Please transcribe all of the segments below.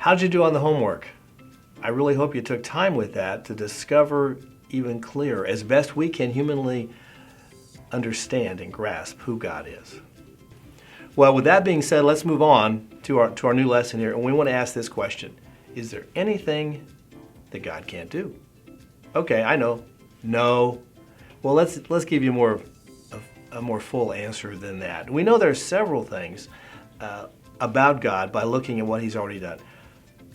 How'd you do on the homework? I really hope you took time with that to discover even clearer, as best we can humanly understand and grasp who God is. Well, with that being said, let's move on to our new lesson here, and we want to ask this question. Is there anything that God can't do? Okay, I know. No. Well, let's give you a more full answer than that. We know there are several things about God by looking at what He's already done.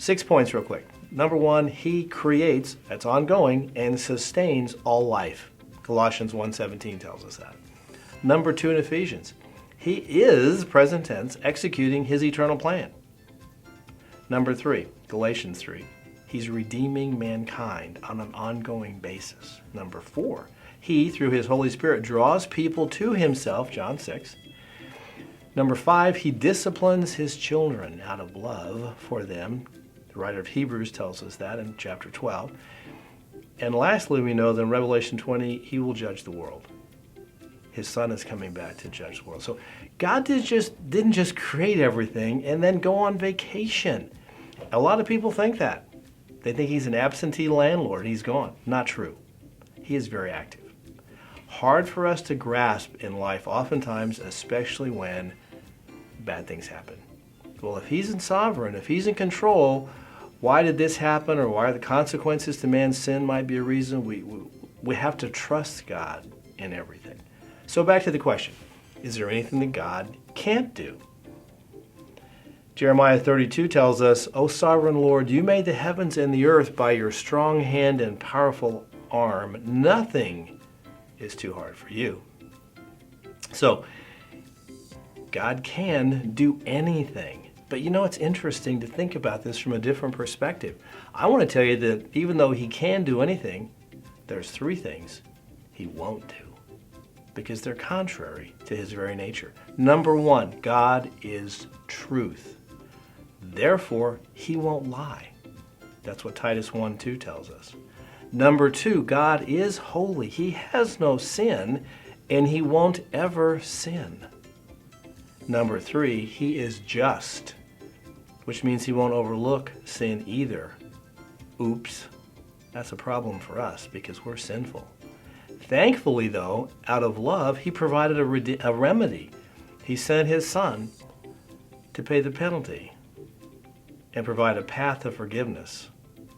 6 points real quick. Number one, He creates, that's ongoing, and sustains all life. Colossians 1:17 tells us that. Number two in Ephesians, He is, present tense, executing His eternal plan. Number three, Galatians 3, He's redeeming mankind on an ongoing basis. Number four, He, through His Holy Spirit, draws people to Himself, John 6. Number five, He disciplines His children out of love for them. The writer of Hebrews tells us that in chapter 12. And lastly, we know that in Revelation 20, He will judge the world. His Son is coming back to judge the world. So God didn't just create everything and then go on vacation. A lot of people think that. They think He's an absentee landlord. He's gone. Not true. He is very active. Hard for us to grasp in life oftentimes, especially when bad things happen. Well, if He's sovereign, if He's in control, why did this happen, or why the consequences to man's sin might be a reason? We have to trust God in everything. So back to the question, is there anything that God can't do? Jeremiah 32 tells us, O sovereign Lord, you made the heavens and the earth by your strong hand and powerful arm. Nothing is too hard for you. So, God can do anything. But you know, it's interesting to think about this from a different perspective. I want to tell you that even though He can do anything, there's three things He won't do, because they're contrary to His very nature. Number one, God is truth. Therefore, He won't lie. That's what Titus 1:2 tells us. Number two, God is holy. He has no sin, and He won't ever sin. Number three, He is just, which means He won't overlook sin either. Oops, that's a problem for us because we're sinful. Thankfully, though, out of love, He provided a remedy. He sent His Son to pay the penalty and provide a path of forgiveness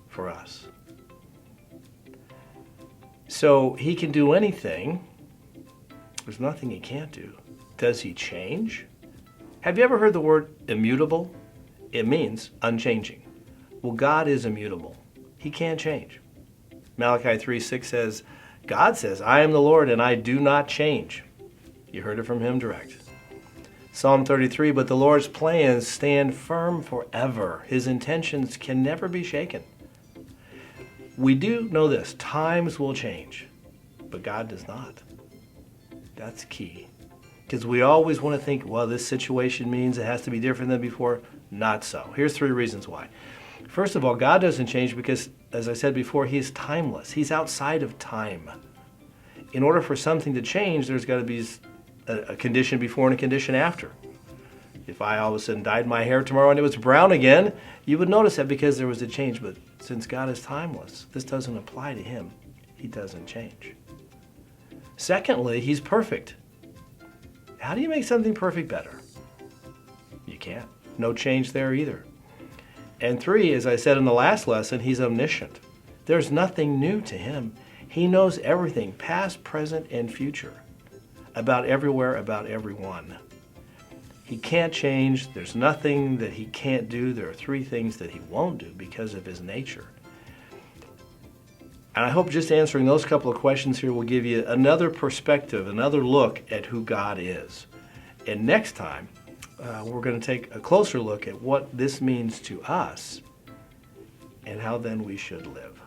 for us. So He can do anything. There's nothing He can't do. Does He change? Have you ever heard the word immutable? It means unchanging. Well, God is immutable. He can't change. Malachi 3:6 says, God says, I am the Lord and I do not change. You heard it from Him direct. Psalm 33, but the Lord's plans stand firm forever. His intentions can never be shaken. We do know this, times will change, but God does not. That's key. Because we always want to think, well, this situation means it has to be different than before. Not so. Here's three reasons why. First of all, God doesn't change because, as I said before, He is timeless. He's outside of time. In order for something to change, there's got to be a condition before and a condition after. If I all of a sudden dyed my hair tomorrow and it was brown again, you would notice that because there was a change. But since God is timeless, this doesn't apply to Him. He doesn't change. Secondly, He's perfect. How do you make something perfect better? You can't. No change there either. And three, as I said in the last lesson, He's omniscient. There's nothing new to Him. He knows everything, past, present, and future, about everywhere, about everyone. He can't change. There's nothing that He can't do. There are three things that He won't do because of His nature. And I hope just answering those couple of questions here will give you another perspective, another look at who God is. And next time, we're going to take a closer look at what this means to us and how then we should live.